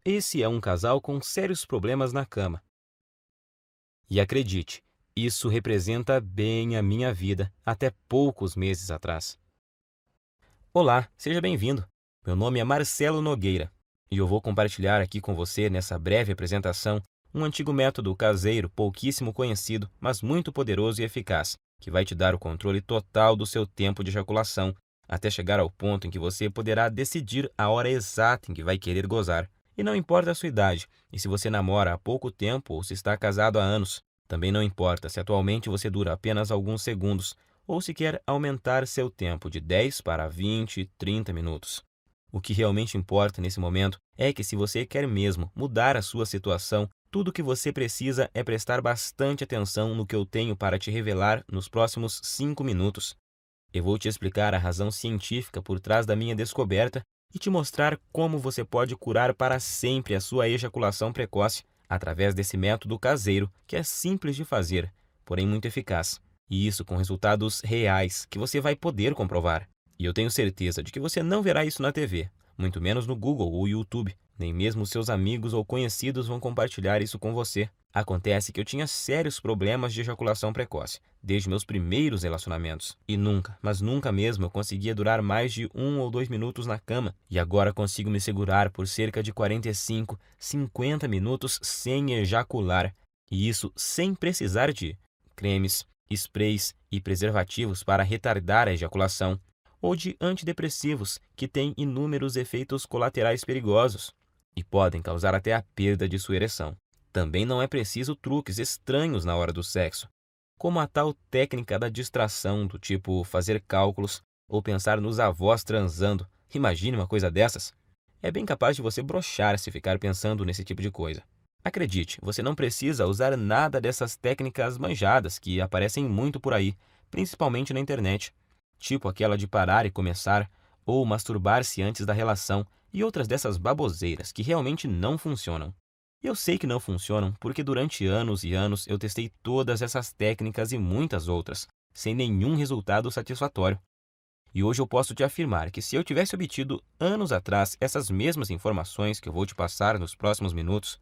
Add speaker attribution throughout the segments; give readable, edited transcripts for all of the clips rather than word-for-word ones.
Speaker 1: Esse é um casal com sérios problemas na cama. E acredite, isso representa bem a minha vida até poucos meses atrás. Olá, seja bem-vindo. Meu nome é Marcelo Nogueira e eu vou compartilhar aqui com você, nessa breve apresentação, um antigo método caseiro pouquíssimo conhecido, mas muito poderoso e eficaz, que vai te dar o controle total do seu tempo de ejaculação, até chegar ao ponto em que você poderá decidir a hora exata em que vai querer gozar. E não importa a sua idade, e se você namora há pouco tempo ou se está casado há anos. Também não importa se atualmente você dura apenas alguns segundos, ou se quer aumentar seu tempo de 10 para 20, 30 minutos. O que realmente importa nesse momento é que, se você quer mesmo mudar a sua situação, tudo o que você precisa é prestar bastante atenção no que eu tenho para te revelar nos próximos 5 minutos. Eu vou te explicar a razão científica por trás da minha descoberta e te mostrar como você pode curar para sempre a sua ejaculação precoce através desse método caseiro que é simples de fazer, porém muito eficaz. E isso com resultados reais que você vai poder comprovar. E eu tenho certeza de que você não verá isso na TV, muito menos no Google ou YouTube, nem mesmo seus amigos ou conhecidos vão compartilhar isso com você. Acontece que eu tinha sérios problemas de ejaculação precoce, desde meus primeiros relacionamentos. E nunca, mas nunca mesmo eu conseguia durar mais de 1 ou 2 minutos na cama. E agora consigo me segurar por cerca de 45, 50 minutos sem ejacular. E isso sem precisar de cremes, sprays e preservativos para retardar a ejaculação, ou de antidepressivos que têm inúmeros efeitos colaterais perigosos e podem causar até a perda de sua ereção. Também não é preciso truques estranhos na hora do sexo, como a tal técnica da distração, do tipo fazer cálculos ou pensar nos avós transando. Imagine uma coisa dessas. É bem capaz de você broxar se ficar pensando nesse tipo de coisa. Acredite, você não precisa usar nada dessas técnicas manjadas que aparecem muito por aí, principalmente na internet, tipo aquela de parar e começar, ou masturbar-se antes da relação, e outras dessas baboseiras que realmente não funcionam. Eu sei que não funcionam porque durante anos e anos eu testei todas essas técnicas e muitas outras, sem nenhum resultado satisfatório. E hoje eu posso te afirmar que, se eu tivesse obtido anos atrás essas mesmas informações que eu vou te passar nos próximos minutos,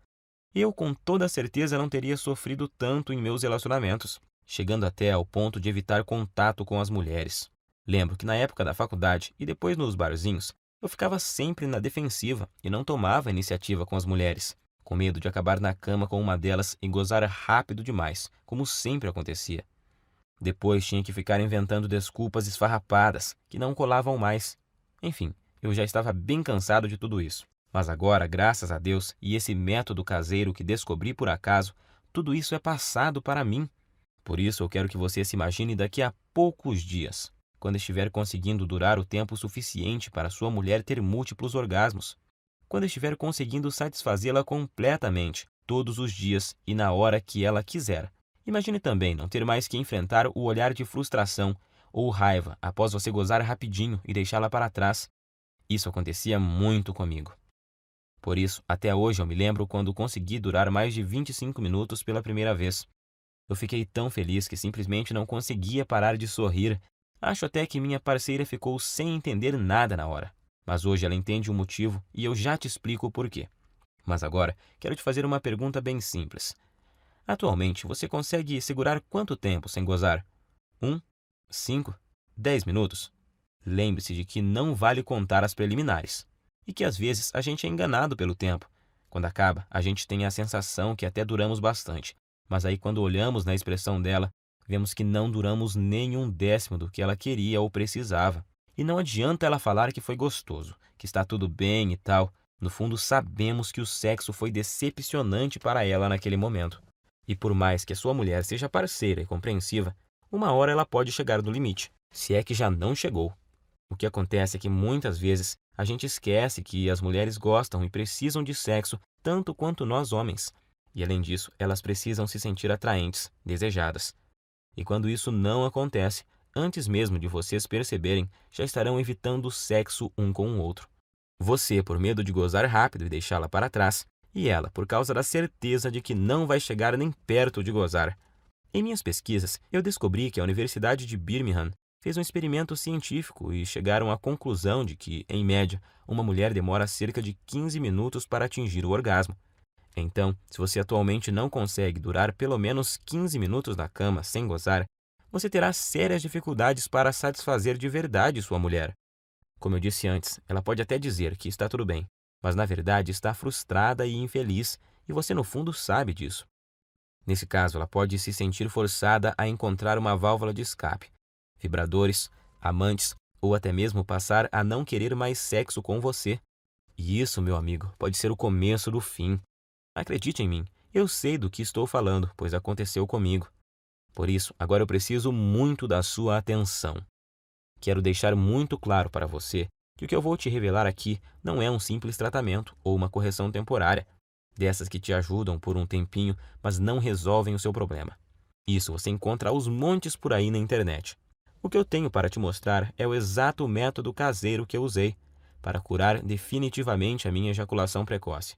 Speaker 1: eu com toda certeza não teria sofrido tanto em meus relacionamentos, chegando até ao ponto de evitar contato com as mulheres. Lembro que na época da faculdade e depois nos barzinhos, eu ficava sempre na defensiva e não tomava iniciativa com as mulheres, com medo de acabar na cama com uma delas e gozar rápido demais, como sempre acontecia. Depois tinha que ficar inventando desculpas esfarrapadas que não colavam mais. Enfim, eu já estava bem cansado de tudo isso. Mas agora, graças a Deus e esse método caseiro que descobri por acaso, tudo isso é passado para mim. Por isso eu quero que você se imagine daqui a poucos dias, quando estiver conseguindo durar o tempo suficiente para sua mulher ter múltiplos orgasmos. Quando estiver conseguindo satisfazê-la completamente, todos os dias e na hora que ela quiser. Imagine também não ter mais que enfrentar o olhar de frustração ou raiva após você gozar rapidinho e deixá-la para trás. Isso acontecia muito comigo. Por isso, até hoje eu me lembro quando consegui durar mais de 25 minutos pela primeira vez. Eu fiquei tão feliz que simplesmente não conseguia parar de sorrir. Acho até que minha parceira ficou sem entender nada na hora. Mas hoje ela entende o motivo e eu já te explico o porquê. Mas agora, quero te fazer uma pergunta bem simples. Atualmente, você consegue segurar quanto tempo sem gozar? 5, 10 minutos? Lembre-se de que não vale contar as preliminares. E que às vezes a gente é enganado pelo tempo. Quando acaba, a gente tem a sensação que até duramos bastante. Mas aí, quando olhamos na expressão dela, vemos que não duramos nem um décimo do que ela queria ou precisava. E não adianta ela falar que foi gostoso, que está tudo bem e tal. No fundo, sabemos que o sexo foi decepcionante para ela naquele momento. E por mais que a sua mulher seja parceira e compreensiva, uma hora ela pode chegar no limite, se é que já não chegou. O que acontece é que muitas vezes a gente esquece que as mulheres gostam e precisam de sexo tanto quanto nós homens. E além disso, elas precisam se sentir atraentes, desejadas. E quando isso não acontece, antes mesmo de vocês perceberem, já estarão evitando o sexo um com o outro. Você, por medo de gozar rápido e deixá-la para trás, e ela, por causa da certeza de que não vai chegar nem perto de gozar. Em minhas pesquisas, eu descobri que a Universidade de Birmingham fez um experimento científico e chegaram à conclusão de que, em média, uma mulher demora cerca de 15 minutos para atingir o orgasmo. Então, se você atualmente não consegue durar pelo menos 15 minutos na cama sem gozar, você terá sérias dificuldades para satisfazer de verdade sua mulher. Como eu disse antes, ela pode até dizer que está tudo bem, mas na verdade está frustrada e infeliz, e você no fundo sabe disso. Nesse caso, ela pode se sentir forçada a encontrar uma válvula de escape, vibradores, amantes ou até mesmo passar a não querer mais sexo com você. E isso, meu amigo, pode ser o começo do fim. Acredite em mim, eu sei do que estou falando, pois aconteceu comigo. Por isso, agora eu preciso muito da sua atenção. Quero deixar muito claro para você que o que eu vou te revelar aqui não é um simples tratamento ou uma correção temporária, dessas que te ajudam por um tempinho, mas não resolvem o seu problema. Isso você encontra aos montes por aí na internet. O que eu tenho para te mostrar é o exato método caseiro que eu usei para curar definitivamente a minha ejaculação precoce,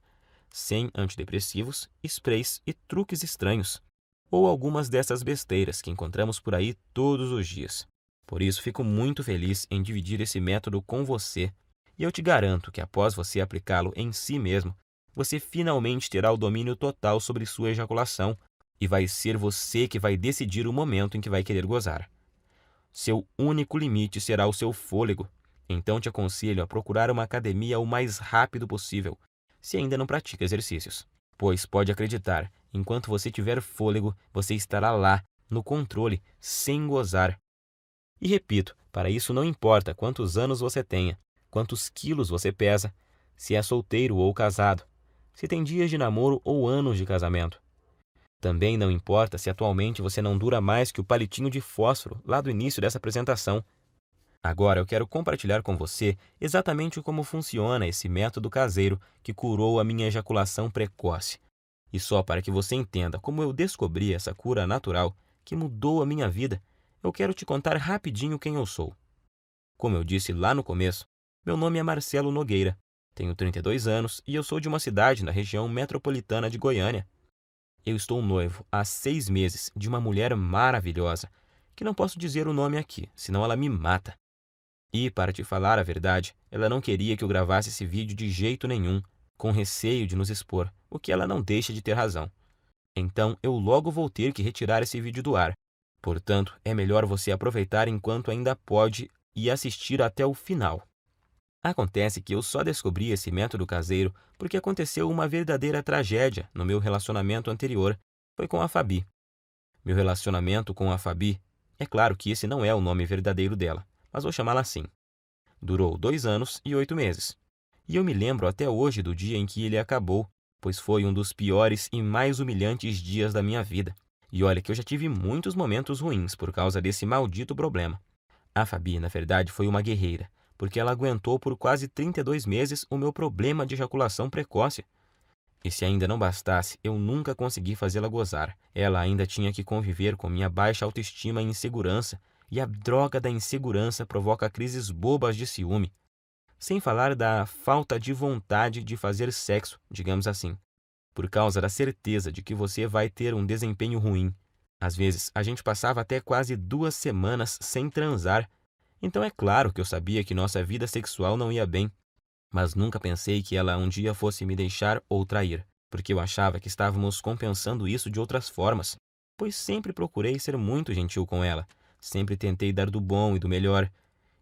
Speaker 1: sem antidepressivos, sprays e truques estranhos, ou algumas dessas besteiras que encontramos por aí todos os dias. Por isso, fico muito feliz em dividir esse método com você, e eu te garanto que após você aplicá-lo em si mesmo, você finalmente terá o domínio total sobre sua ejaculação, e vai ser você que vai decidir o momento em que vai querer gozar. Seu único limite será o seu fôlego, então te aconselho a procurar uma academia o mais rápido possível, se ainda não pratica exercícios. Pois pode acreditar, enquanto você tiver fôlego, você estará lá, no controle, sem gozar. E repito, para isso não importa quantos anos você tenha, quantos quilos você pesa, se é solteiro ou casado, se tem dias de namoro ou anos de casamento. Também não importa se atualmente você não dura mais que o palitinho de fósforo lá do início dessa apresentação. Agora eu quero compartilhar com você exatamente como funciona esse método caseiro que curou a minha ejaculação precoce. E só para que você entenda como eu descobri essa cura natural que mudou a minha vida, eu quero te contar rapidinho quem eu sou. Como eu disse lá no começo, meu nome é Marcelo Nogueira, tenho 32 anos e eu sou de uma cidade na região metropolitana de Goiânia. Eu estou noivo há 6 meses de uma mulher maravilhosa, que não posso dizer o nome aqui, senão ela me mata. E, para te falar a verdade, ela não queria que eu gravasse esse vídeo de jeito nenhum, com receio de nos expor, o que ela não deixa de ter razão. Então, eu logo vou ter que retirar esse vídeo do ar. Portanto, é melhor você aproveitar enquanto ainda pode e assistir até o final. Acontece que eu só descobri esse método caseiro porque aconteceu uma verdadeira tragédia no meu relacionamento anterior. Foi com a Fabi. Meu relacionamento com a Fabi, é claro que esse não é o nome verdadeiro dela, mas vou chamá-la assim. Durou 2 anos e 8 meses. E eu me lembro até hoje do dia em que ele acabou, pois foi um dos piores e mais humilhantes dias da minha vida. E olha que eu já tive muitos momentos ruins por causa desse maldito problema. A Fabi, na verdade, foi uma guerreira, porque ela aguentou por quase 32 meses o meu problema de ejaculação precoce. E se ainda não bastasse, eu nunca consegui fazê-la gozar. Ela ainda tinha que conviver com minha baixa autoestima e insegurança, e a droga da insegurança provoca crises bobas de ciúme. Sem falar da falta de vontade de fazer sexo, digamos assim, por causa da certeza de que você vai ter um desempenho ruim. Às vezes, a gente passava até quase 2 semanas sem transar. Então é claro que eu sabia que nossa vida sexual não ia bem, mas nunca pensei que ela um dia fosse me deixar ou trair, porque eu achava que estávamos compensando isso de outras formas, pois sempre procurei ser muito gentil com ela, sempre tentei dar do bom e do melhor.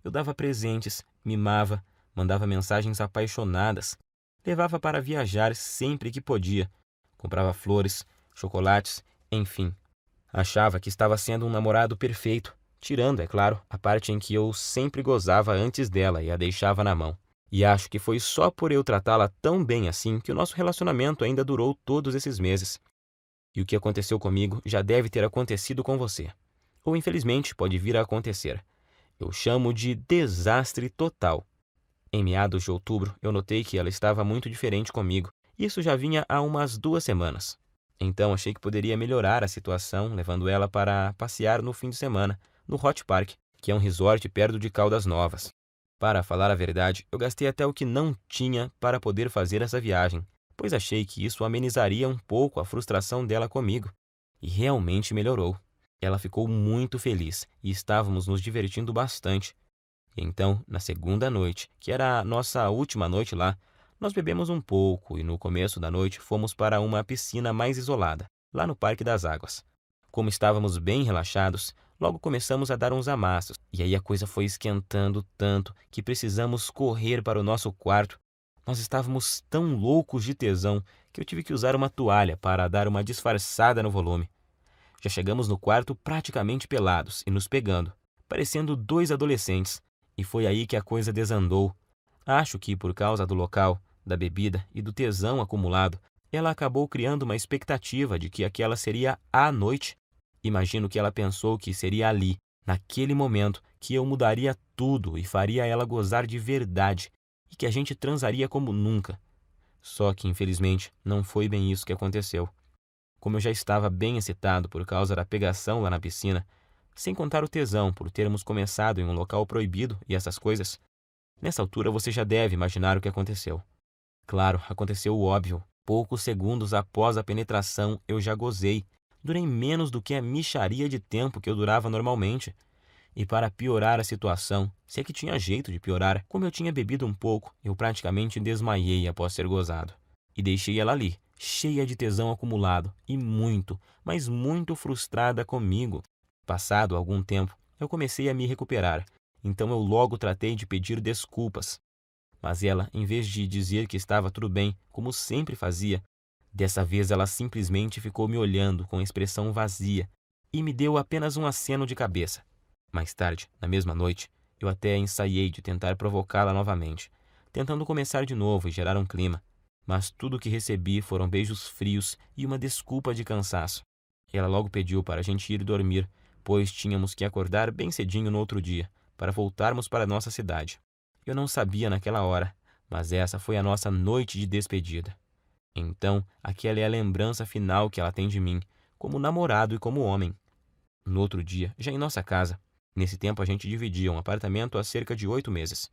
Speaker 1: Eu dava presentes, mimava, mandava mensagens apaixonadas, levava para viajar sempre que podia, comprava flores, chocolates, enfim. Achava que estava sendo um namorado perfeito, tirando, é claro, a parte em que eu sempre gozava antes dela e a deixava na mão. E acho que foi só por eu tratá-la tão bem assim que o nosso relacionamento ainda durou todos esses meses. E o que aconteceu comigo já deve ter acontecido com você. Ou infelizmente pode vir a acontecer. Eu chamo de desastre total. Em meados de outubro, eu notei que ela estava muito diferente comigo. Isso já vinha há umas 2 semanas. Então achei que poderia melhorar a situação, levando ela para passear no fim de semana, no Hot Park, que é um resort perto de Caldas Novas. Para falar a verdade, eu gastei até o que não tinha para poder fazer essa viagem, pois achei que isso amenizaria um pouco a frustração dela comigo. E realmente melhorou. Ela ficou muito feliz e estávamos nos divertindo bastante. Então, na segunda noite, que era a nossa última noite lá, nós bebemos um pouco e no começo da noite fomos para uma piscina mais isolada, lá no Parque das Águas. Como estávamos bem relaxados, logo começamos a dar uns amassos, e aí a coisa foi esquentando tanto que precisamos correr para o nosso quarto. Nós estávamos tão loucos de tesão que eu tive que usar uma toalha para dar uma disfarçada no volume. Já chegamos no quarto praticamente pelados e nos pegando, parecendo dois adolescentes, e foi aí que a coisa desandou. Acho que por causa do local, da bebida e do tesão acumulado, ela acabou criando uma expectativa de que aquela seria a noite. Imagino que ela pensou que seria ali, naquele momento, que eu mudaria tudo e faria ela gozar de verdade, e que a gente transaria como nunca. Só que, infelizmente, não foi bem isso que aconteceu. Como eu já estava bem excitado por causa da pegação lá na piscina, sem contar o tesão por termos começado em um local proibido e essas coisas, nessa altura você já deve imaginar o que aconteceu. Claro, aconteceu o óbvio. Poucos segundos após a penetração, eu já gozei. Durei menos do que a mixaria de tempo que eu durava normalmente. E para piorar a situação, se é que tinha jeito de piorar, como eu tinha bebido um pouco, eu praticamente desmaiei após ser gozado. E deixei ela ali, cheia de tesão acumulado e muito, mas muito frustrada comigo. Passado algum tempo, eu comecei a me recuperar, então eu logo tratei de pedir desculpas. Mas ela, em vez de dizer que estava tudo bem, como sempre fazia, dessa vez ela simplesmente ficou me olhando com expressão vazia e me deu apenas um aceno de cabeça. Mais tarde, na mesma noite, eu até ensaiei de tentar provocá-la novamente, tentando começar de novo e gerar um clima. Mas tudo o que recebi foram beijos frios e uma desculpa de cansaço. Ela logo pediu para a gente ir dormir, pois tínhamos que acordar bem cedinho no outro dia, para voltarmos para nossa cidade. Eu não sabia naquela hora, mas essa foi a nossa noite de despedida. Então, aquela é a lembrança final que ela tem de mim, como namorado e como homem. No outro dia, já em nossa casa, nesse tempo a gente dividia um apartamento há cerca de 8 meses.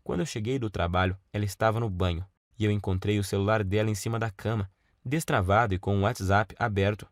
Speaker 1: Quando eu cheguei do trabalho, ela estava no banho, e eu encontrei o celular dela em cima da cama, destravado e com o WhatsApp aberto.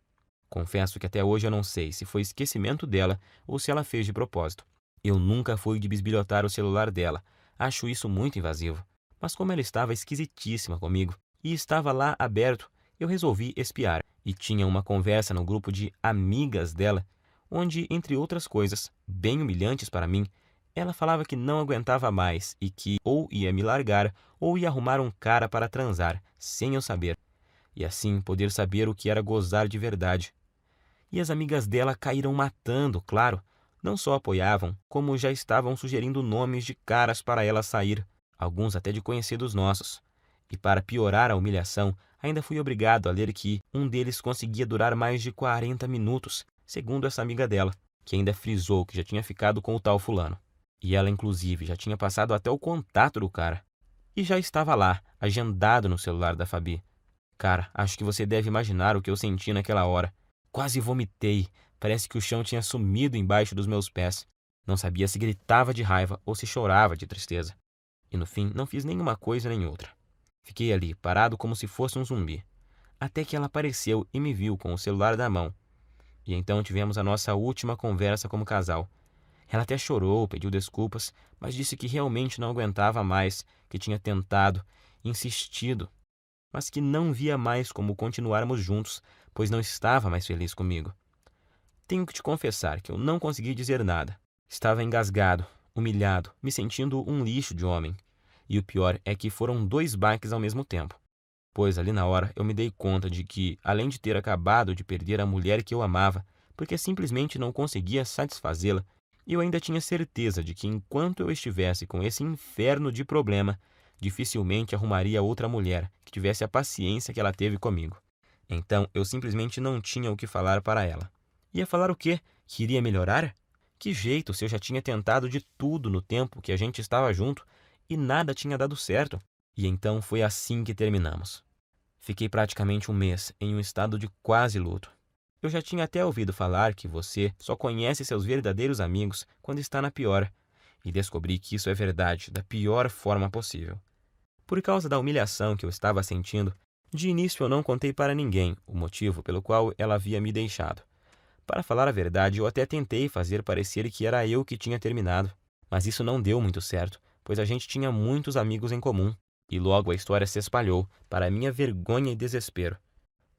Speaker 1: Confesso que até hoje eu não sei se foi esquecimento dela ou se ela fez de propósito. Eu nunca fui de bisbilhotar o celular dela, acho isso muito invasivo. Mas como ela estava esquisitíssima comigo e estava lá aberto, eu resolvi espiar. E tinha uma conversa no grupo de amigas dela, onde, entre outras coisas, bem humilhantes para mim, ela falava que não aguentava mais e que ou ia me largar ou ia arrumar um cara para transar, sem eu saber. E assim poder saber o que era gozar de verdade. E as amigas dela caíram matando, claro. Não só apoiavam, como já estavam sugerindo nomes de caras para ela sair, alguns até de conhecidos nossos. E para piorar a humilhação, ainda fui obrigado a ler que um deles conseguia durar mais de 40 minutos, segundo essa amiga dela, que ainda frisou que já tinha ficado com o tal fulano. E ela, inclusive, já tinha passado até o contato do cara. E já estava lá, agendado no celular da Fabi. Cara, acho que você deve imaginar o que eu senti naquela hora. Quase vomitei. Parece que o chão tinha sumido embaixo dos meus pés. Não sabia se gritava de raiva ou se chorava de tristeza. E no fim, não fiz nenhuma coisa nem outra. Fiquei ali, parado como se fosse um zumbi. Até que ela apareceu e me viu com o celular na mão. E então tivemos a nossa última conversa como casal. Ela até chorou, pediu desculpas, mas disse que realmente não aguentava mais, que tinha tentado, insistido, mas que não via mais como continuarmos juntos, pois não estava mais feliz comigo. Tenho que te confessar que eu não consegui dizer nada. Estava engasgado, humilhado, me sentindo um lixo de homem. E o pior é que foram 2 baques ao mesmo tempo. Pois ali na hora eu me dei conta de que, além de ter acabado de perder a mulher que eu amava, porque simplesmente não conseguia satisfazê-la, eu ainda tinha certeza de que enquanto eu estivesse com esse inferno de problema, dificilmente arrumaria outra mulher que tivesse a paciência que ela teve comigo. Então eu simplesmente não tinha o que falar para ela. Ia falar o quê? Que iria melhorar? Que jeito se eu já tinha tentado de tudo no tempo que a gente estava junto e nada tinha dado certo? E então foi assim que terminamos. Fiquei praticamente um mês em um estado de quase luto. Eu já tinha até ouvido falar que você só conhece seus verdadeiros amigos quando está na pior, e descobri que isso é verdade da pior forma possível. Por causa da humilhação que eu estava sentindo, de início eu não contei para ninguém o motivo pelo qual ela havia me deixado. Para falar a verdade, eu até tentei fazer parecer que era eu que tinha terminado, mas isso não deu muito certo, pois a gente tinha muitos amigos em comum, e logo a história se espalhou, para minha vergonha e desespero.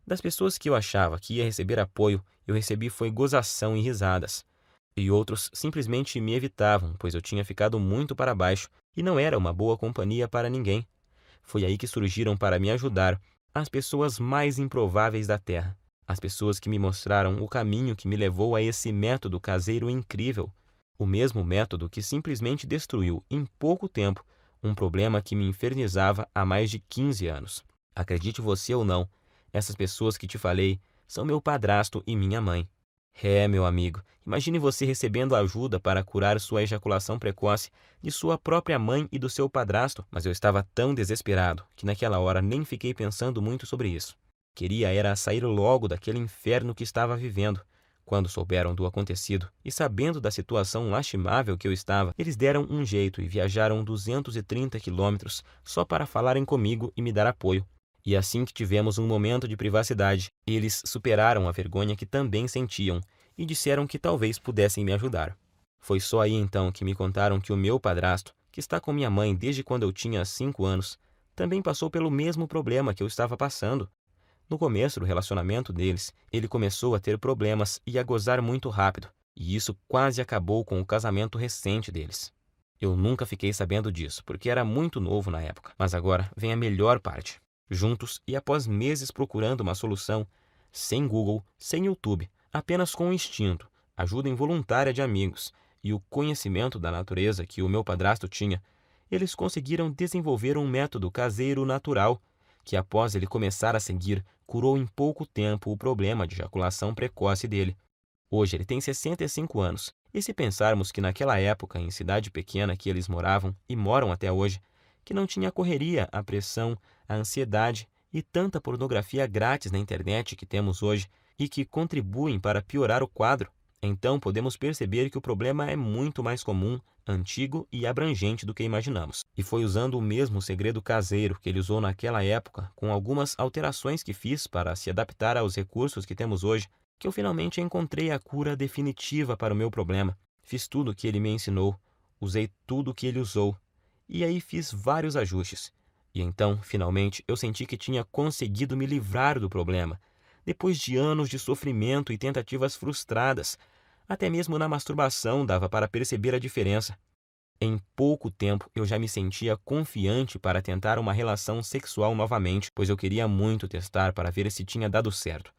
Speaker 1: Das pessoas que eu achava que ia receber apoio, eu recebi foi gozação e risadas. E outros simplesmente me evitavam, pois eu tinha ficado muito para baixo e não era uma boa companhia para ninguém. Foi aí que surgiram para me ajudar as pessoas mais improváveis da Terra. As pessoas que me mostraram o caminho que me levou a esse método caseiro incrível. O mesmo método que simplesmente destruiu, em pouco tempo, um problema que me infernizava há mais de 15 anos. Acredite você ou não, essas pessoas que te falei são meu padrasto e minha mãe. Meu amigo, imagine você recebendo ajuda para curar sua ejaculação precoce de sua própria mãe e do seu padrasto, mas eu estava tão desesperado que naquela hora nem fiquei pensando muito sobre isso. Queria era sair logo daquele inferno que estava vivendo. Quando souberam do acontecido e sabendo da situação lastimável que eu estava, eles deram um jeito e viajaram 230 quilômetros só para falarem comigo e me dar apoio. E assim que tivemos um momento de privacidade, eles superaram a vergonha que também sentiam e disseram que talvez pudessem me ajudar. Foi só aí então que me contaram que o meu padrasto, que está com minha mãe desde quando eu tinha 5 anos, também passou pelo mesmo problema que eu estava passando. No começo do relacionamento deles, ele começou a ter problemas e a gozar muito rápido, e isso quase acabou com o casamento recente deles. Eu nunca fiquei sabendo disso, porque era muito novo na época, mas agora vem a melhor parte. Juntos e após meses procurando uma solução, sem Google, sem YouTube, apenas com o instinto, ajuda involuntária de amigos e o conhecimento da natureza que o meu padrasto tinha, eles conseguiram desenvolver um método caseiro natural que, após ele começar a seguir, curou em pouco tempo o problema de ejaculação precoce dele. Hoje ele tem 65 anos, e se pensarmos que naquela época, em cidade pequena que eles moravam e moram até hoje, que não tinha a correria, a pressão, a ansiedade e tanta pornografia grátis na internet que temos hoje e que contribuem para piorar o quadro, então podemos perceber que o problema é muito mais comum, antigo e abrangente do que imaginamos. E foi usando o mesmo segredo caseiro que ele usou naquela época, com algumas alterações que fiz para se adaptar aos recursos que temos hoje, que eu finalmente encontrei a cura definitiva para o meu problema. Fiz tudo o que ele me ensinou, usei tudo o que ele usou, e aí fiz vários ajustes. E então, finalmente, eu senti que tinha conseguido me livrar do problema, depois de anos de sofrimento e tentativas frustradas. Até mesmo na masturbação dava para perceber a diferença. Em pouco tempo eu já me sentia confiante para tentar uma relação sexual novamente, pois eu queria muito testar para ver se tinha dado certo.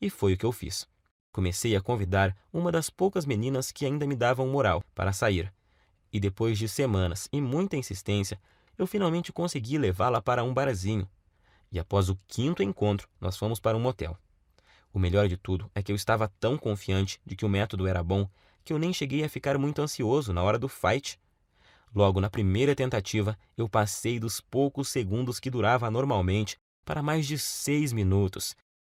Speaker 1: E foi o que eu fiz. Comecei a convidar uma das poucas meninas que ainda me davam moral para sair. E depois de semanas e muita insistência, eu finalmente consegui levá-la para um barzinho. E após o 5º encontro, nós fomos para um motel. O melhor de tudo é que eu estava tão confiante de que o método era bom que eu nem cheguei a ficar muito ansioso na hora do fight. Logo na primeira tentativa, eu passei dos poucos segundos que durava normalmente para mais de 6 minutos.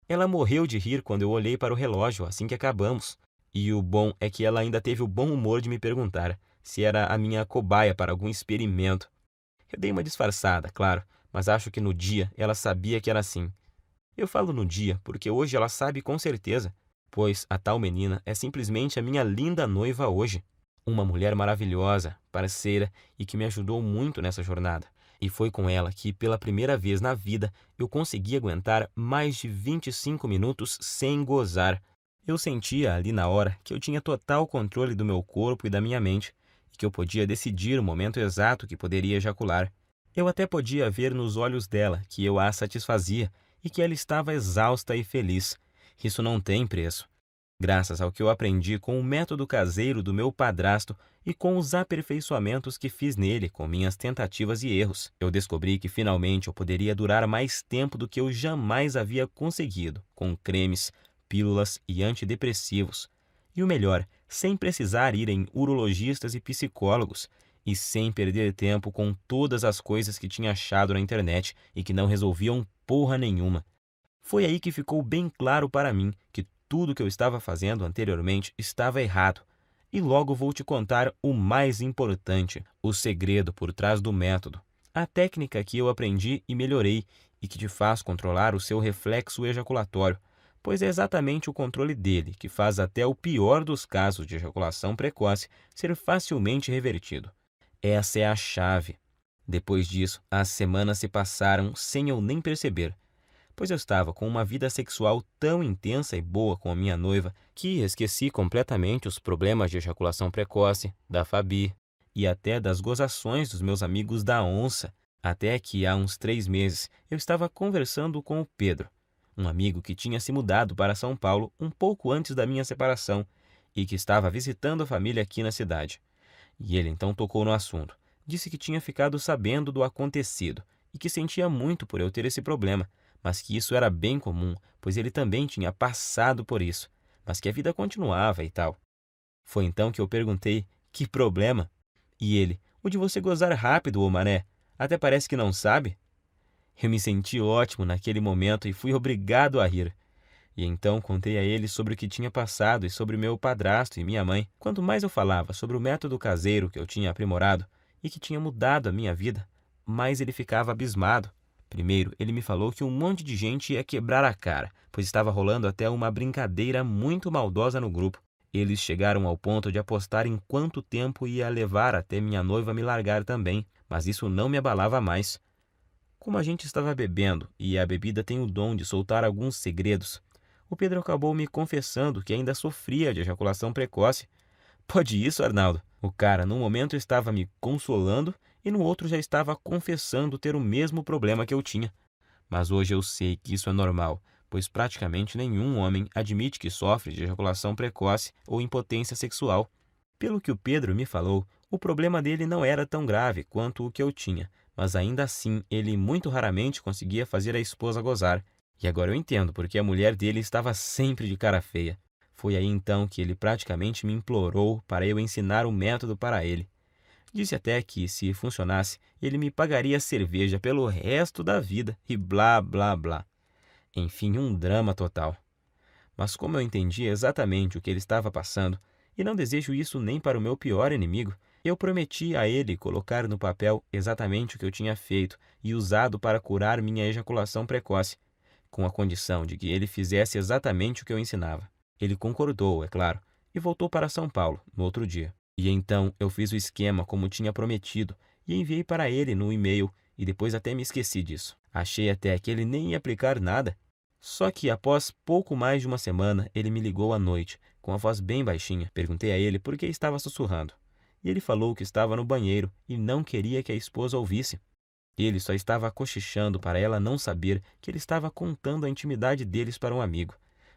Speaker 1: Ela morreu de rir quando eu olhei para o relógio assim que acabamos. E o bom é que ela ainda teve o bom humor de me perguntar se era a minha cobaia para algum experimento. Eu dei uma disfarçada, claro, mas acho que no dia ela sabia que era assim. Eu falo no dia porque hoje ela sabe com certeza, pois a tal menina é simplesmente a minha linda noiva hoje. Uma mulher maravilhosa, parceira e que me ajudou muito nessa jornada. E foi com ela que, pela primeira vez na vida, eu consegui aguentar mais de 25 minutos sem gozar. Eu sentia ali na hora que eu tinha total controle do meu corpo e da minha mente, e que eu podia decidir o momento exato que poderia ejacular. Eu até podia ver nos olhos dela que eu a satisfazia e que ela estava exausta e feliz. Isso não tem preço. Graças ao que eu aprendi com o método caseiro do meu padrasto e com os aperfeiçoamentos que fiz nele com minhas tentativas e erros, eu descobri que finalmente eu poderia durar mais tempo do que eu jamais havia conseguido, com cremes, pílulas e antidepressivos. E o melhor, sem precisar ir em urologistas e psicólogos, e sem perder tempo com todas as coisas que tinha achado na internet e que não resolviam porra nenhuma. Foi aí que ficou bem claro para mim que tudo que eu estava fazendo anteriormente estava errado. E logo vou te contar o mais importante, o segredo por trás do método. A técnica que eu aprendi e melhorei e que te faz controlar o seu reflexo ejaculatório, pois é exatamente o controle dele que faz até o pior dos casos de ejaculação precoce ser facilmente revertido. Essa é a chave. Depois disso, as semanas se passaram sem eu nem perceber, pois eu estava com uma vida sexual tão intensa e boa com a minha noiva que esqueci completamente os problemas de ejaculação precoce, da Fabi e até das gozações dos meus amigos da onça, até que há uns 3 meses eu estava conversando com o Pedro, um amigo que tinha se mudado para São Paulo um pouco antes da minha separação e que estava visitando a família aqui na cidade. E ele então tocou no assunto. Disse que tinha ficado sabendo do acontecido e que sentia muito por eu ter esse problema, mas que isso era bem comum, pois ele também tinha passado por isso, mas que a vida continuava e tal. Foi então que eu perguntei: que problema? E ele: o de você gozar rápido, ô mané. Até parece que não sabe. Eu me senti ótimo naquele momento e fui obrigado a rir. E então contei a ele sobre o que tinha passado e sobre meu padrasto e minha mãe. Quanto mais eu falava sobre o método caseiro que eu tinha aprimorado e que tinha mudado a minha vida, mais ele ficava abismado. Primeiro, ele me falou que um monte de gente ia quebrar a cara, pois estava rolando até uma brincadeira muito maldosa no grupo. Eles chegaram ao ponto de apostar em quanto tempo ia levar até minha noiva me largar também, mas isso não me abalava mais. Como a gente estava bebendo e a bebida tem o dom de soltar alguns segredos, o Pedro acabou me confessando que ainda sofria de ejaculação precoce. Pode isso, Arnaldo? O cara, num momento, estava me consolando e no outro já estava confessando ter o mesmo problema que eu tinha. Mas hoje eu sei que isso é normal, pois praticamente nenhum homem admite que sofre de ejaculação precoce ou impotência sexual. Pelo que o Pedro me falou, o problema dele não era tão grave quanto o que eu tinha, mas ainda assim ele muito raramente conseguia fazer a esposa gozar. E agora eu entendo porque a mulher dele estava sempre de cara feia. Foi aí então que ele praticamente me implorou para eu ensinar o método para ele. Disse até que, se funcionasse, ele me pagaria cerveja pelo resto da vida e blá blá blá. Enfim, um drama total. Mas como eu entendi exatamente o que ele estava passando, e não desejo isso nem para o meu pior inimigo, eu prometi a ele colocar no papel exatamente o que eu tinha feito e usado para curar minha ejaculação precoce, com a condição de que ele fizesse exatamente o que eu ensinava. Ele concordou, é claro, e voltou para São Paulo no outro dia. E então eu fiz o esquema como tinha prometido e enviei para ele no e-mail e depois até me esqueci disso. Achei até que ele nem ia aplicar nada. Só que após pouco mais de uma semana, ele me ligou à noite, com a voz bem baixinha. Perguntei a ele por que estava sussurrando. E ele falou que estava no banheiro e não queria que a esposa ouvisse. Ele só estava cochichando para ela não saber que ele estava contando a intimidade deles para um amigo,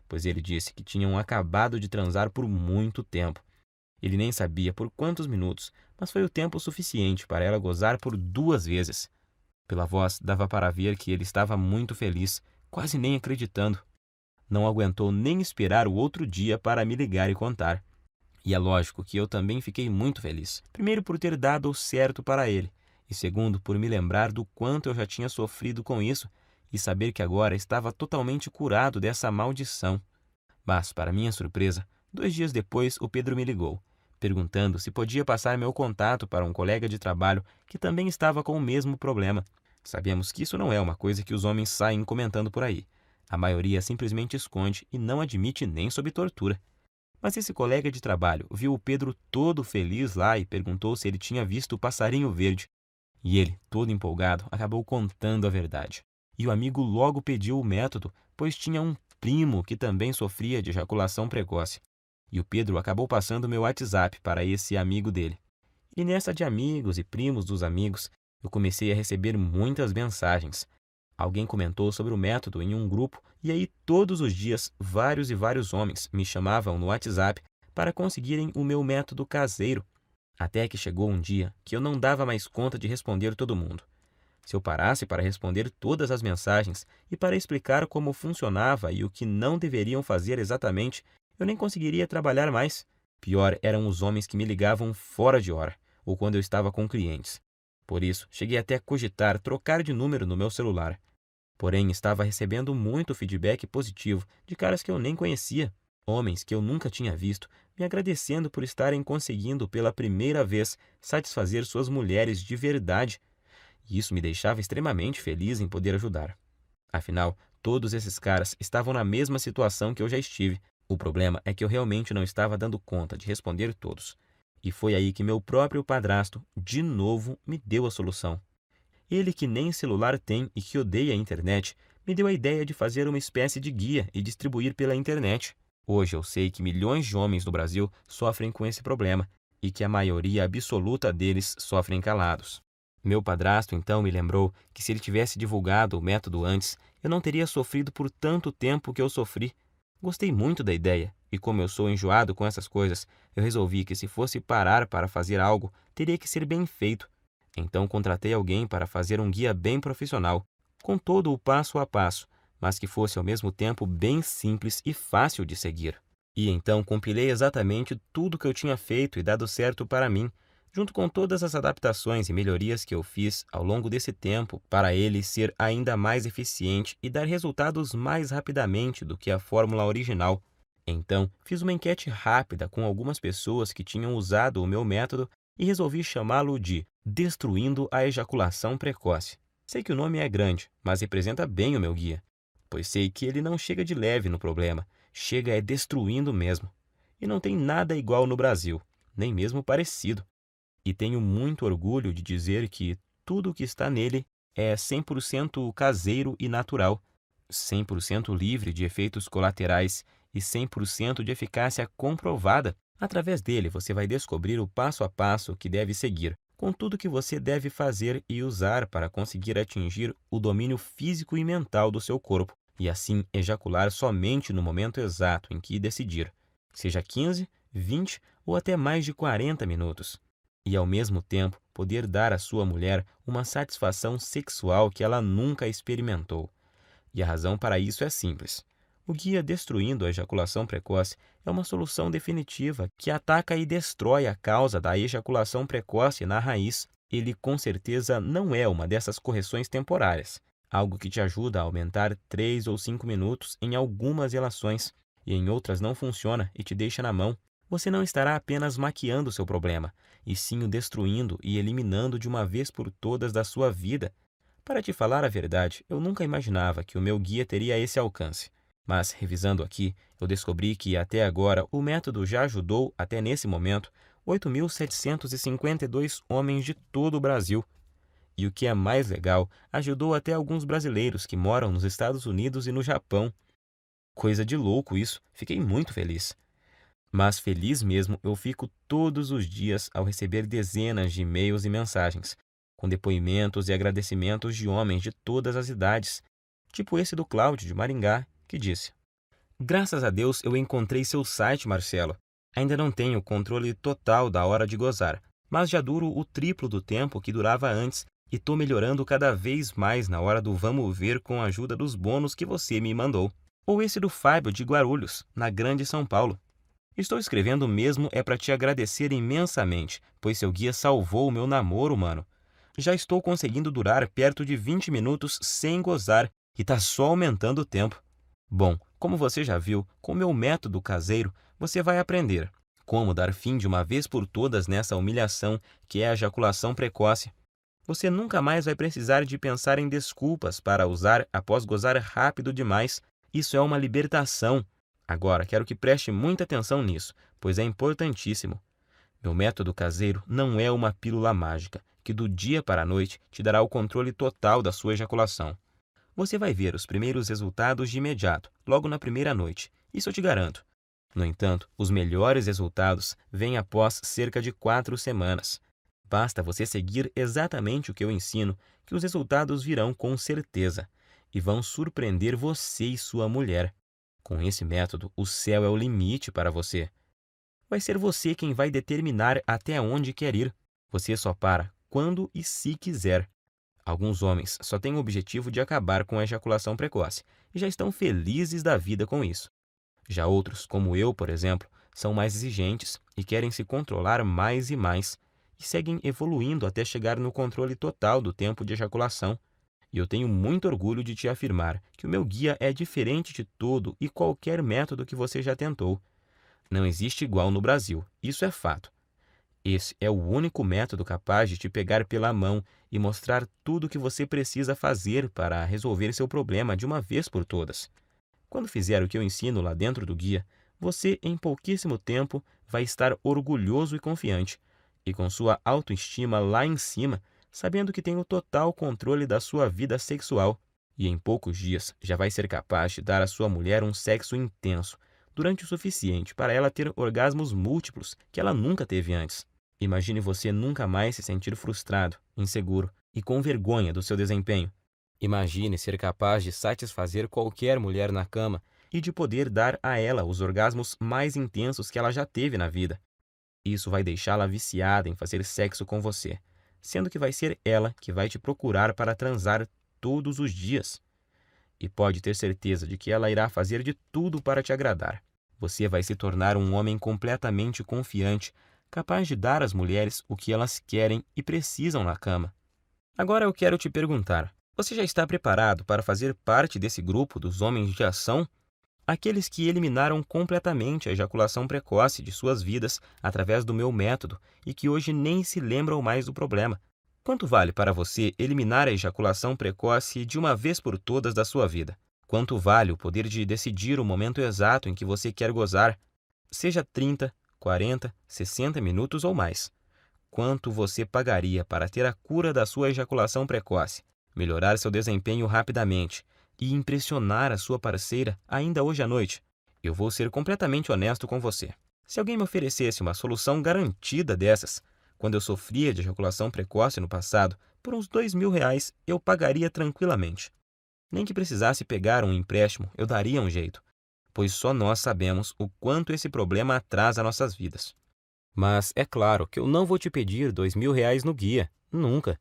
Speaker 1: pois ele disse que tinham acabado de transar por muito tempo. Ele nem sabia por quantos minutos, mas foi o tempo suficiente para ela gozar por 2 vezes. Pela voz, dava para ver que ele estava muito feliz, quase nem acreditando. Não aguentou nem esperar o outro dia para me ligar e contar. E é lógico que eu também fiquei muito feliz. Primeiro por ter dado o certo para ele, e segundo por me lembrar do quanto eu já tinha sofrido com isso e saber que agora estava totalmente curado dessa maldição. Mas, para minha surpresa, 2 dias depois o Pedro me ligou, perguntando se podia passar meu contato para um colega de trabalho que também estava com o mesmo problema. Sabemos que isso não é uma coisa que os homens saem comentando por aí. A maioria simplesmente esconde e não admite nem sob tortura. Mas esse colega de trabalho viu o Pedro todo feliz lá e perguntou se ele tinha visto o passarinho verde. E ele, todo empolgado, acabou contando a verdade. E o amigo logo pediu o método, pois tinha um primo que também sofria de ejaculação precoce. E o Pedro acabou passando meu WhatsApp para esse amigo dele. E nessa de amigos e primos dos amigos, eu comecei a receber muitas mensagens. Alguém comentou sobre o método em um grupo e aí todos os dias vários e vários homens me chamavam no WhatsApp para conseguirem o meu método caseiro. Até que chegou um dia que eu não dava mais conta de responder todo mundo. Se eu parasse para responder todas as mensagens e para explicar como funcionava e o que não deveriam fazer exatamente, eu nem conseguiria trabalhar mais. Pior eram os homens que me ligavam fora de hora, ou quando eu estava com clientes. Por isso, cheguei até a cogitar trocar de número no meu celular. Porém, estava recebendo muito feedback positivo de caras que eu nem conhecia, homens que eu nunca tinha visto, me agradecendo por estarem conseguindo pela primeira vez satisfazer suas mulheres de verdade. E isso me deixava extremamente feliz em poder ajudar. Afinal, Todos esses caras estavam na mesma situação que eu já estive. O problema é que eu realmente não estava dando conta de responder todos. E foi aí que meu próprio padrasto, de novo, me deu a solução. Ele, que nem celular tem e que odeia a internet, me deu a ideia de fazer uma espécie de guia e distribuir pela internet. Hoje eu sei que milhões de homens no Brasil sofrem com esse problema e que a maioria absoluta deles sofrem calados. Meu padrasto então me lembrou que se ele tivesse divulgado o método antes, eu não teria sofrido por tanto tempo que eu sofri. Gostei muito da ideia e, como eu sou enjoado com essas coisas, eu resolvi que se fosse parar para fazer algo, teria que ser bem feito. Então contratei alguém para fazer um guia bem profissional, com todo o passo a passo, mas que fosse ao mesmo tempo bem simples e fácil de seguir. E então compilei exatamente tudo que eu tinha feito e dado certo para mim, junto com todas as adaptações e melhorias que eu fiz ao longo desse tempo para ele ser ainda mais eficiente e dar resultados mais rapidamente do que a fórmula original. Então, fiz uma enquete rápida com algumas pessoas que tinham usado o meu método e resolvi chamá-lo de Destruindo a Ejaculação Precoce. Sei que o nome é grande, mas representa bem o meu guia, pois sei que ele não chega de leve no problema, chega destruindo mesmo. E não tem nada igual no Brasil, nem mesmo parecido. E tenho muito orgulho de dizer que tudo o que está nele é 100% caseiro e natural, 100% livre de efeitos colaterais e 100% de eficácia comprovada. Através dele, você vai descobrir o passo a passo que deve seguir, com tudo que você deve fazer e usar para conseguir atingir o domínio físico e mental do seu corpo, e assim ejacular somente no momento exato em que decidir, seja 15, 20 ou até mais de 40 minutos. E ao mesmo tempo poder dar à sua mulher uma satisfação sexual que ela nunca experimentou. E a razão para isso é simples. O guia Destruindo a Ejaculação Precoce é uma solução definitiva que ataca e destrói a causa da ejaculação precoce na raiz. Ele com certeza não é uma dessas correções temporárias, algo que te ajuda a aumentar 3 ou 5 minutos em algumas relações e em outras não funciona e te deixa na mão. Você não estará apenas maquiando seu problema, e sim o destruindo e eliminando de uma vez por todas da sua vida. Para te falar a verdade, eu nunca imaginava que o meu guia teria esse alcance. Mas, revisando aqui, eu descobri que até agora o método já ajudou, até nesse momento, 8.752 homens de todo o Brasil. E o que é mais legal, ajudou até alguns brasileiros que moram nos Estados Unidos e no Japão. Coisa de louco isso, fiquei muito feliz. Mas feliz mesmo eu fico todos os dias ao receber dezenas de e-mails e mensagens, com depoimentos e agradecimentos de homens de todas as idades, tipo esse do Cláudio de Maringá, que disse: Graças a Deus eu encontrei seu site, Marcelo. Ainda não tenho controle total da hora de gozar, mas já duro o triplo do tempo que durava antes e tô melhorando cada vez mais na hora do vamos ver com a ajuda dos bônus que você me mandou. Ou esse do Fábio de Guarulhos, na Grande São Paulo. Estou escrevendo mesmo para te agradecer imensamente, pois seu guia salvou o meu namoro, mano. Já estou conseguindo durar perto de 20 minutos sem gozar e tá só aumentando o tempo. Bom, como você já viu, com meu método caseiro, você vai aprender como dar fim de uma vez por todas nessa humilhação que é a ejaculação precoce. Você nunca mais vai precisar de pensar em desculpas para usar após gozar rápido demais. Isso é uma libertação. Agora, quero que preste muita atenção nisso, pois é importantíssimo. Meu método caseiro não é uma pílula mágica, que do dia para a noite te dará o controle total da sua ejaculação. Você vai ver os primeiros resultados de imediato, logo na primeira noite, isso eu te garanto. No entanto, os melhores resultados vêm após cerca de 4 semanas. Basta você seguir exatamente o que eu ensino, que os resultados virão com certeza, e vão surpreender você e sua mulher. Com esse método, o céu é o limite para você. Vai ser você quem vai determinar até onde quer ir. Você só para quando e se quiser. Alguns homens só têm o objetivo de acabar com a ejaculação precoce e já estão felizes da vida com isso. Já outros, como eu, por exemplo, são mais exigentes e querem se controlar mais e mais, e seguem evoluindo até chegar no controle total do tempo de ejaculação. E eu tenho muito orgulho de te afirmar que o meu guia é diferente de todo e qualquer método que você já tentou. Não existe igual no Brasil, isso é fato. Esse é o único método capaz de te pegar pela mão e mostrar tudo o que você precisa fazer para resolver seu problema de uma vez por todas. Quando fizer o que eu ensino lá dentro do guia, você, em pouquíssimo tempo, vai estar orgulhoso e confiante, e com sua autoestima lá em cima, sabendo que tem o total controle da sua vida sexual. E em poucos dias já vai ser capaz de dar à sua mulher um sexo intenso, durante o suficiente para ela ter orgasmos múltiplos que ela nunca teve antes. Imagine você nunca mais se sentir frustrado, inseguro e com vergonha do seu desempenho. Imagine ser capaz de satisfazer qualquer mulher na cama e de poder dar a ela os orgasmos mais intensos que ela já teve na vida. Isso vai deixá-la viciada em fazer sexo com você, sendo que vai ser ela que vai te procurar para transar todos os dias. E pode ter certeza de que ela irá fazer de tudo para te agradar. Você vai se tornar um homem completamente confiante, capaz de dar às mulheres o que elas querem e precisam na cama. Agora eu quero te perguntar: você já está preparado para fazer parte desse grupo dos homens de ação? Aqueles que eliminaram completamente a ejaculação precoce de suas vidas através do meu método e que hoje nem se lembram mais do problema. Quanto vale para você eliminar a ejaculação precoce de uma vez por todas da sua vida? Quanto vale o poder de decidir o momento exato em que você quer gozar, seja 30, 40, 60 minutos ou mais? Quanto você pagaria para ter a cura da sua ejaculação precoce, melhorar seu desempenho rapidamente e impressionar a sua parceira ainda hoje à noite? Eu vou ser completamente honesto com você. Se alguém me oferecesse uma solução garantida dessas, quando eu sofria de ejaculação precoce no passado, por uns R$ 2.000 eu pagaria tranquilamente. Nem que precisasse pegar um empréstimo, eu daria um jeito, pois só nós sabemos o quanto esse problema atrasa nossas vidas. Mas é claro que eu não vou te pedir R$ 2.000 no guia, nunca.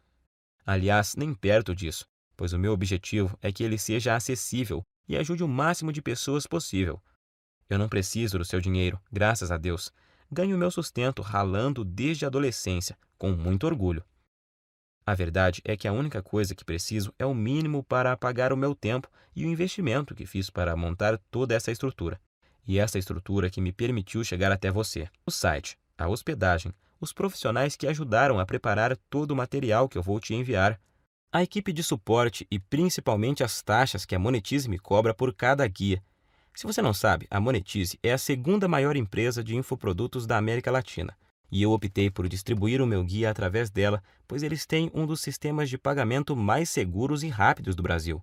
Speaker 1: Aliás, nem perto disso, pois o meu objetivo é que ele seja acessível e ajude o máximo de pessoas possível. Eu não preciso do seu dinheiro, graças a Deus. Ganho meu sustento ralando desde a adolescência, com muito orgulho. A verdade é que a única coisa que preciso é o mínimo para pagar o meu tempo e o investimento que fiz para montar toda essa estrutura. E essa estrutura que me permitiu chegar até você. O site, a hospedagem, os profissionais que ajudaram a preparar todo o material que eu vou te enviar, a equipe de suporte e principalmente as taxas que a Monetize me cobra por cada guia. Se você não sabe, a Monetize é a segunda maior empresa de infoprodutos da América Latina. E eu optei por distribuir o meu guia através dela, pois eles têm um dos sistemas de pagamento mais seguros e rápidos do Brasil.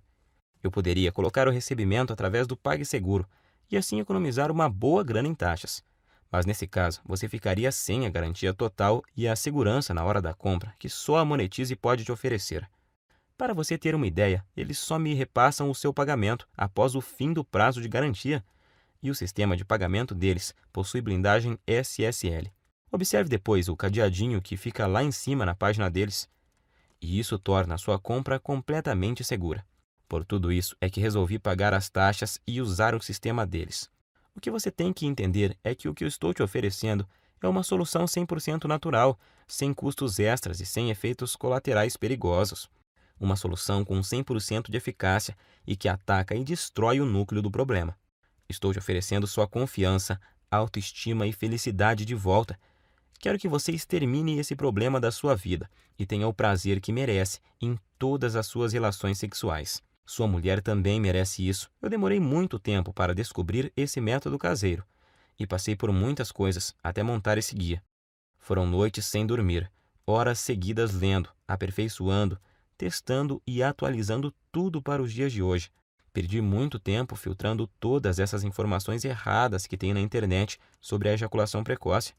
Speaker 1: Eu poderia colocar o recebimento através do PagSeguro e assim economizar uma boa grana em taxas. Mas nesse caso, você ficaria sem a garantia total e a segurança na hora da compra que só a Monetize pode te oferecer. Para você ter uma ideia, eles só me repassam o seu pagamento após o fim do prazo de garantia, e o sistema de pagamento deles possui blindagem SSL. Observe depois o cadeadinho que fica lá em cima na página deles, e isso torna a sua compra completamente segura. Por tudo isso é que resolvi pagar as taxas e usar o sistema deles. O que você tem que entender é que o que eu estou te oferecendo é uma solução 100% natural, sem custos extras e sem efeitos colaterais perigosos. Uma solução com 100% de eficácia e que ataca e destrói o núcleo do problema. Estou te oferecendo sua confiança, autoestima e felicidade de volta. Quero que você extermine esse problema da sua vida e tenha o prazer que merece em todas as suas relações sexuais. Sua mulher também merece isso. Eu demorei muito tempo para descobrir esse método caseiro e passei por muitas coisas até montar esse guia. Foram noites sem dormir, horas seguidas lendo, aperfeiçoando, testando e atualizando tudo para os dias de hoje. Perdi muito tempo filtrando todas essas informações erradas que tem na internet sobre a ejaculação precoce.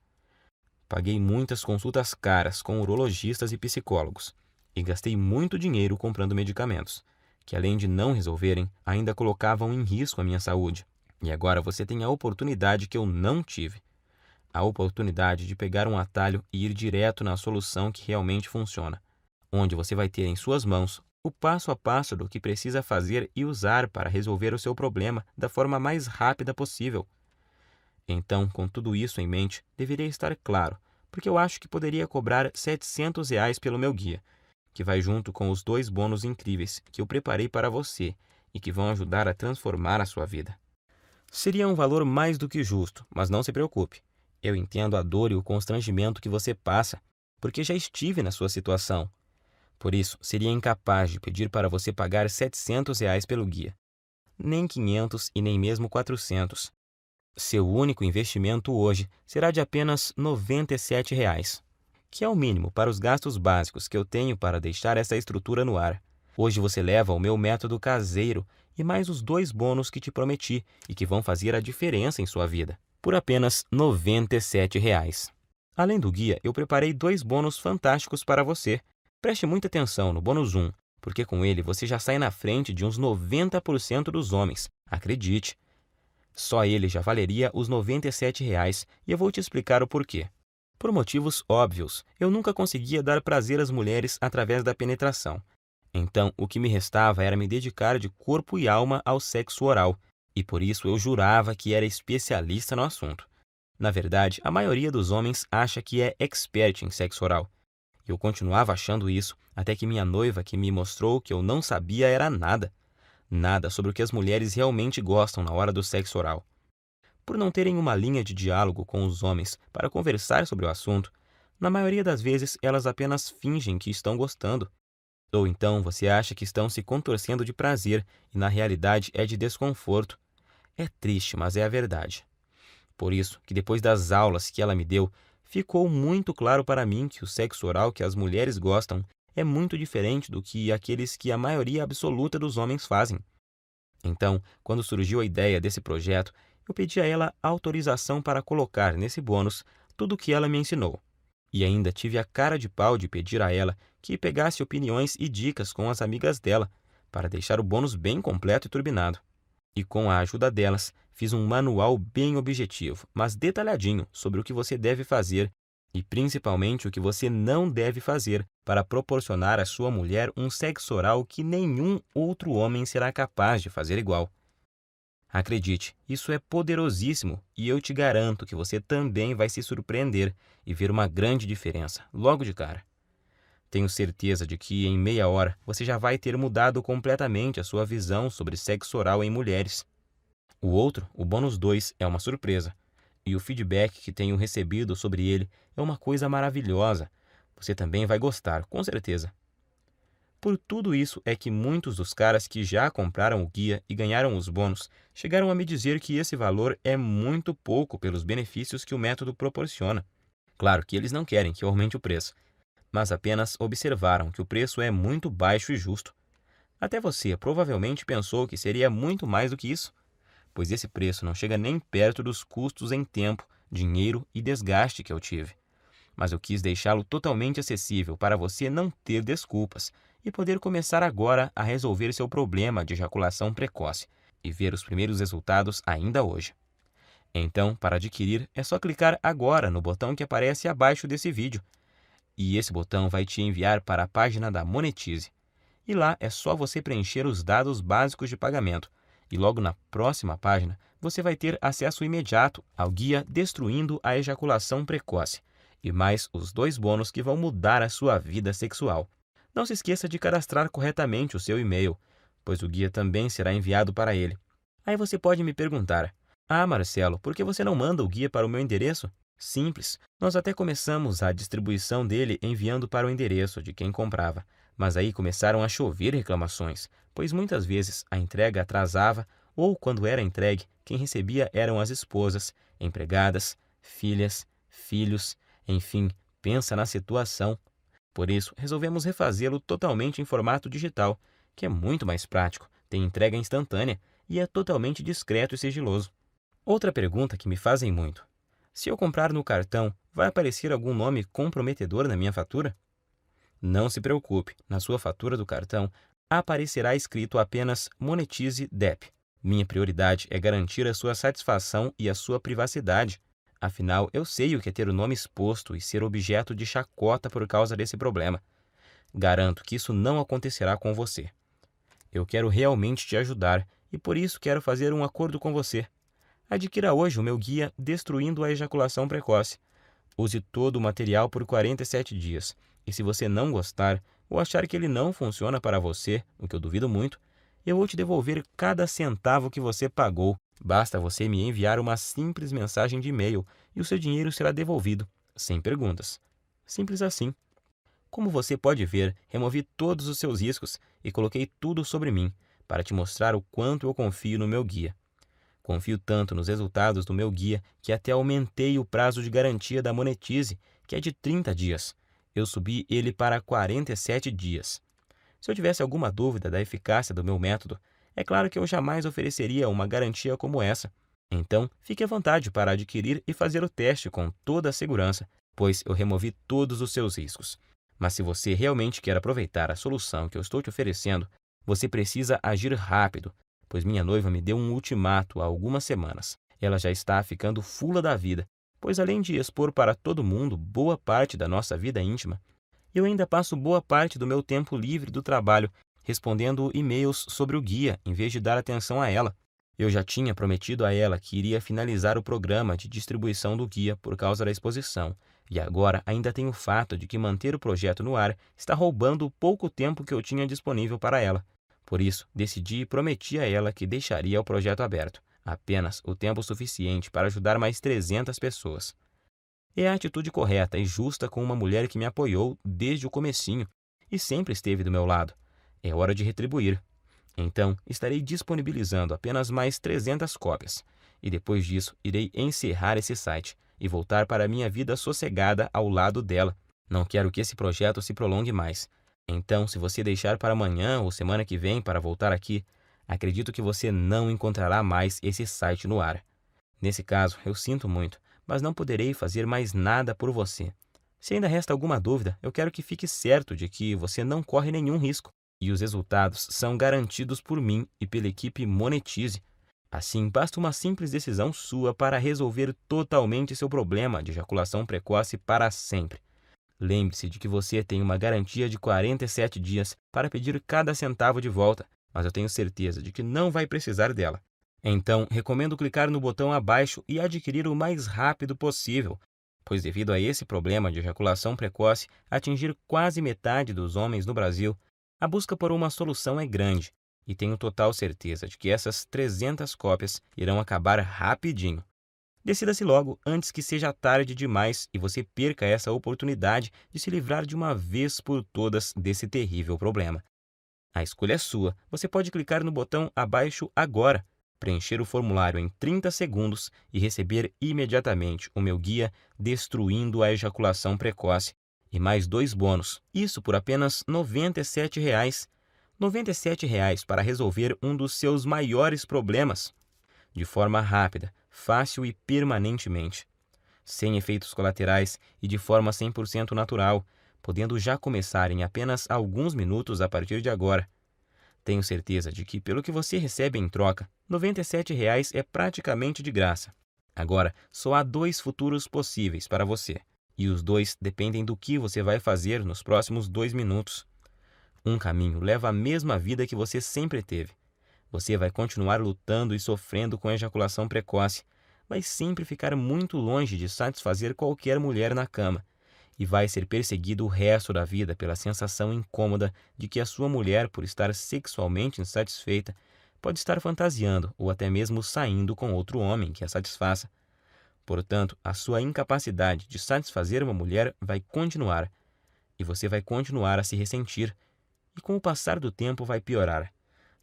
Speaker 1: Paguei muitas consultas caras com urologistas e psicólogos e gastei muito dinheiro comprando medicamentos, que além de não resolverem, ainda colocavam em risco a minha saúde. E agora você tem a oportunidade que eu não tive. A oportunidade de pegar um atalho e ir direto na solução que realmente funciona, onde você vai ter em suas mãos o passo a passo do que precisa fazer e usar para resolver o seu problema da forma mais rápida possível. Então, com tudo isso em mente, deveria estar claro, porque eu acho que poderia cobrar R$ 700 pelo meu guia, que vai junto com os 2 bônus incríveis que eu preparei para você e que vão ajudar a transformar a sua vida. Seria um valor mais do que justo, mas não se preocupe. Eu entendo a dor e o constrangimento que você passa, porque já estive na sua situação. Por isso, seria incapaz de pedir para você pagar R$ 700 pelo guia. Nem 500 e nem mesmo 400. Seu único investimento hoje será de apenas R$ 97, que é o mínimo para os gastos básicos que eu tenho para deixar essa estrutura no ar. Hoje você leva o meu método caseiro e mais os 2 bônus que te prometi e que vão fazer a diferença em sua vida, por apenas R$ 97. Além do guia, eu preparei 2 bônus fantásticos para você. Preste muita atenção no bônus 1, porque com ele você já sai na frente de uns 90% dos homens. Acredite. Só ele já valeria os R$ 97 e eu vou te explicar o porquê. Por motivos óbvios, eu nunca conseguia dar prazer às mulheres através da penetração. Então, o que me restava era me dedicar de corpo e alma ao sexo oral, e por isso eu jurava que era especialista no assunto. Na verdade, a maioria dos homens acha que é expert em sexo oral. Eu continuava achando isso até que minha noiva que me mostrou que eu não sabia era nada. Nada sobre o que as mulheres realmente gostam na hora do sexo oral. Por não terem uma linha de diálogo com os homens para conversar sobre o assunto, na maioria das vezes elas apenas fingem que estão gostando. Ou então você acha que estão se contorcendo de prazer e na realidade é de desconforto. É triste, mas é a verdade. Por isso que depois das aulas que ela me deu, ficou muito claro para mim que o sexo oral que as mulheres gostam é muito diferente do que aqueles que a maioria absoluta dos homens fazem. Então, quando surgiu a ideia desse projeto, eu pedi a ela autorização para colocar nesse bônus tudo o que ela me ensinou. E ainda tive a cara de pau de pedir a ela que pegasse opiniões e dicas com as amigas dela, para deixar o bônus bem completo e turbinado. E com a ajuda delas, fiz um manual bem objetivo, mas detalhadinho sobre o que você deve fazer e principalmente o que você não deve fazer para proporcionar à sua mulher um sexo oral que nenhum outro homem será capaz de fazer igual. Acredite, isso é poderosíssimo e eu te garanto que você também vai se surpreender e ver uma grande diferença logo de cara. Tenho certeza de que em meia hora você já vai ter mudado completamente a sua visão sobre sexo oral em mulheres. O outro, o bônus 2, é uma surpresa. E o feedback que tenho recebido sobre ele é uma coisa maravilhosa. Você também vai gostar, com certeza. Por tudo isso é que muitos dos caras que já compraram o guia e ganharam os bônus chegaram a me dizer que esse valor é muito pouco pelos benefícios que o método proporciona. Claro que eles não querem que eu aumente o preço, mas apenas observaram que o preço é muito baixo e justo. Até você provavelmente pensou que seria muito mais do que isso, pois esse preço não chega nem perto dos custos em tempo, dinheiro e desgaste que eu tive. Mas eu quis deixá-lo totalmente acessível para você não ter desculpas e poder começar agora a resolver seu problema de ejaculação precoce e ver os primeiros resultados ainda hoje. Então, para adquirir, é só clicar agora no botão que aparece abaixo desse vídeo. E esse botão vai te enviar para a página da Monetize. E lá é só você preencher os dados básicos de pagamento. E logo na próxima página, você vai ter acesso imediato ao guia Destruindo a Ejaculação Precoce e mais os 2 bônus que vão mudar a sua vida sexual. Não se esqueça de cadastrar corretamente o seu e-mail, pois o guia também será enviado para ele. Aí você pode me perguntar: "Ah, Marcelo, por que você não manda o guia para o meu endereço?" Simples, nós até começamos a distribuição dele enviando para o endereço de quem comprava, mas aí começaram a chover reclamações, pois muitas vezes a entrega atrasava ou, quando era entregue, quem recebia eram as esposas, empregadas, filhas, filhos, enfim, pensa na situação. Por isso, resolvemos refazê-lo totalmente em formato digital, que é muito mais prático, tem entrega instantânea e é totalmente discreto e sigiloso. Outra pergunta que me fazem muito: se eu comprar no cartão, vai aparecer algum nome comprometedor na minha fatura? Não se preocupe, na sua fatura do cartão aparecerá escrito apenas Monetize DEP. Minha prioridade é garantir a sua satisfação e a sua privacidade. Afinal, eu sei o que é ter o nome exposto e ser objeto de chacota por causa desse problema. Garanto que isso não acontecerá com você. Eu quero realmente te ajudar e por isso quero fazer um acordo com você. Adquira hoje o meu guia Destruindo a Ejaculação Precoce. Use todo o material por 47 dias. E se você não gostar ou achar que ele não funciona para você, o que eu duvido muito, eu vou te devolver cada centavo que você pagou Basta você me enviar uma simples mensagem de e-mail e o seu dinheiro será devolvido, sem perguntas. Simples assim. Como você pode ver, removi todos os seus riscos e coloquei tudo sobre mim, para te mostrar o quanto eu confio no meu guia. Confio tanto nos resultados do meu guia que até aumentei o prazo de garantia da Monetize, que é de 30 dias. Eu subi ele para 47 dias. Se eu tivesse alguma dúvida da eficácia do meu método, é claro que eu jamais ofereceria uma garantia como essa. Então, fique à vontade para adquirir e fazer o teste com toda a segurança, pois eu removi todos os seus riscos. Mas se você realmente quer aproveitar a solução que eu estou te oferecendo, você precisa agir rápido, pois minha noiva me deu um ultimato há algumas semanas. Ela já está ficando fula da vida, pois além de expor para todo mundo boa parte da nossa vida íntima, eu ainda passo boa parte do meu tempo livre do trabalho respondendo e-mails sobre o guia em vez de dar atenção a ela. Eu já tinha prometido a ela que iria finalizar o programa de distribuição do guia por causa da exposição, e agora ainda tem o fato de que manter o projeto no ar está roubando o pouco tempo que eu tinha disponível para ela. Por isso, decidi e prometi a ela que deixaria o projeto aberto, apenas o tempo suficiente para ajudar mais 300 pessoas. É a atitude correta e justa com uma mulher que me apoiou desde o comecinho e sempre esteve do meu lado. É hora de retribuir. Então, estarei disponibilizando apenas mais 300 cópias. E depois disso, irei encerrar esse site e voltar para a minha vida sossegada ao lado dela. Não quero que esse projeto se prolongue mais. Então, se você deixar para amanhã ou semana que vem para voltar aqui, acredito que você não encontrará mais esse site no ar. Nesse caso, eu sinto muito, mas não poderei fazer mais nada por você. Se ainda resta alguma dúvida, eu quero que fique certo de que você não corre nenhum risco e os resultados são garantidos por mim e pela equipe Monetize. Assim, basta uma simples decisão sua para resolver totalmente seu problema de ejaculação precoce para sempre. Lembre-se de que você tem uma garantia de 47 dias para pedir cada centavo de volta, mas eu tenho certeza de que não vai precisar dela. Então, recomendo clicar no botão abaixo e adquirir o mais rápido possível, pois devido a esse problema de ejaculação precoce atingir quase metade dos homens no Brasil, a busca por uma solução é grande, e tenho total certeza de que essas 300 cópias irão acabar rapidinho. Decida-se logo antes que seja tarde demais e você perca essa oportunidade de se livrar de uma vez por todas desse terrível problema. A escolha é sua. Você pode clicar no botão abaixo agora, preencher o formulário em 30 segundos e receber imediatamente o meu guia Destruindo a Ejaculação Precoce e mais 2 bônus. Isso por apenas R$ 97,00. R$ 97,00 para resolver um dos seus maiores problemas, de forma rápida, fácil e permanentemente, sem efeitos colaterais e de forma 100% natural, podendo já começar em apenas alguns minutos a partir de agora. Tenho certeza de que, pelo que você recebe em troca, R$ 97,00 é praticamente de graça. Agora, só há 2 futuros possíveis para você, e os 2 dependem do que você vai fazer nos próximos 2 minutos. Um caminho leva à mesma vida que você sempre teve. Você vai continuar lutando e sofrendo com ejaculação precoce, vai sempre ficar muito longe de satisfazer qualquer mulher na cama e vai ser perseguido o resto da vida pela sensação incômoda de que a sua mulher, por estar sexualmente insatisfeita, pode estar fantasiando ou até mesmo saindo com outro homem que a satisfaça. Portanto, a sua incapacidade de satisfazer uma mulher vai continuar e você vai continuar a se ressentir e com o passar do tempo vai piorar,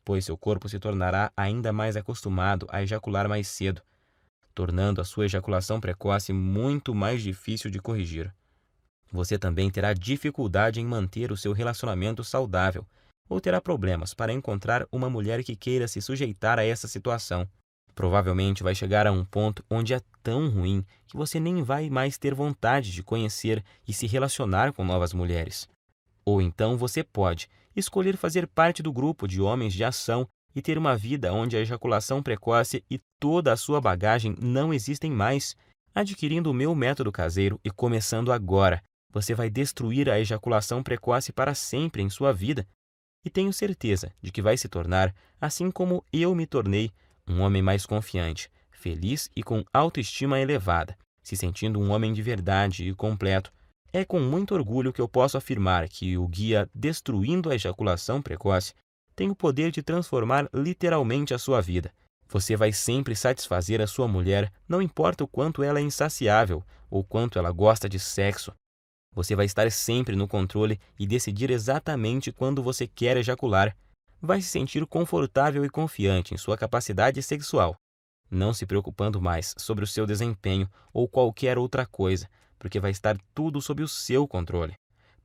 Speaker 1: pois seu corpo se tornará ainda mais acostumado a ejacular mais cedo, tornando a sua ejaculação precoce muito mais difícil de corrigir. Você também terá dificuldade em manter o seu relacionamento saudável ou terá problemas para encontrar uma mulher que queira se sujeitar a essa situação. Provavelmente vai chegar a um ponto onde é tão ruim que você nem vai mais ter vontade de conhecer e se relacionar com novas mulheres. Ou então você pode escolher fazer parte do grupo de homens de ação e ter uma vida onde a ejaculação precoce e toda a sua bagagem não existem mais. Adquirindo o meu método caseiro e começando agora, você vai destruir a ejaculação precoce para sempre em sua vida. E tenho certeza de que vai se tornar, assim como eu me tornei, um homem mais confiante, feliz e com autoestima elevada, se sentindo um homem de verdade e completo. É com muito orgulho que eu posso afirmar que o guia Destruindo a Ejaculação Precoce tem o poder de transformar literalmente a sua vida, Você vai sempre satisfazer a sua mulher, não importa o quanto ela é insaciável ou quanto ela gosta de sexo. Você vai estar sempre no controle e decidir exatamente quando você quer ejacular. Vai se sentir confortável e confiante em sua capacidade sexual, não se preocupando mais sobre o seu desempenho ou qualquer outra coisa, porque vai estar tudo sob o seu controle.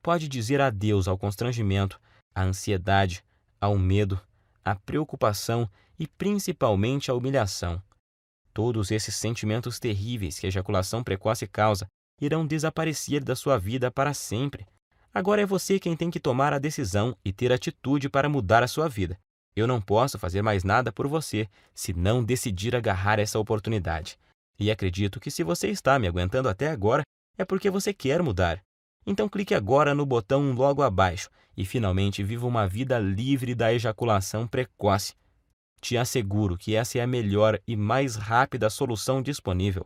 Speaker 1: Pode dizer adeus ao constrangimento, à ansiedade, ao medo, à preocupação e principalmente à humilhação. Todos esses sentimentos terríveis que a ejaculação precoce causa irão desaparecer da sua vida para sempre. Agora é você quem tem que tomar a decisão e ter atitude para mudar a sua vida. Eu não posso fazer mais nada por você se não decidir agarrar essa oportunidade. E acredito que se você está me aguentando até agora, é porque você quer mudar. Então clique agora no botão logo abaixo e finalmente viva uma vida livre da ejaculação precoce. Te asseguro que essa é a melhor e mais rápida solução disponível.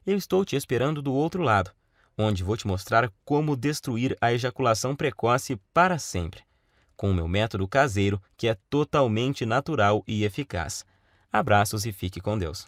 Speaker 1: Eu estou te esperando do outro lado, onde vou te mostrar como destruir a ejaculação precoce para sempre, com o meu método caseiro que é totalmente natural e eficaz. Abraços e fique com Deus.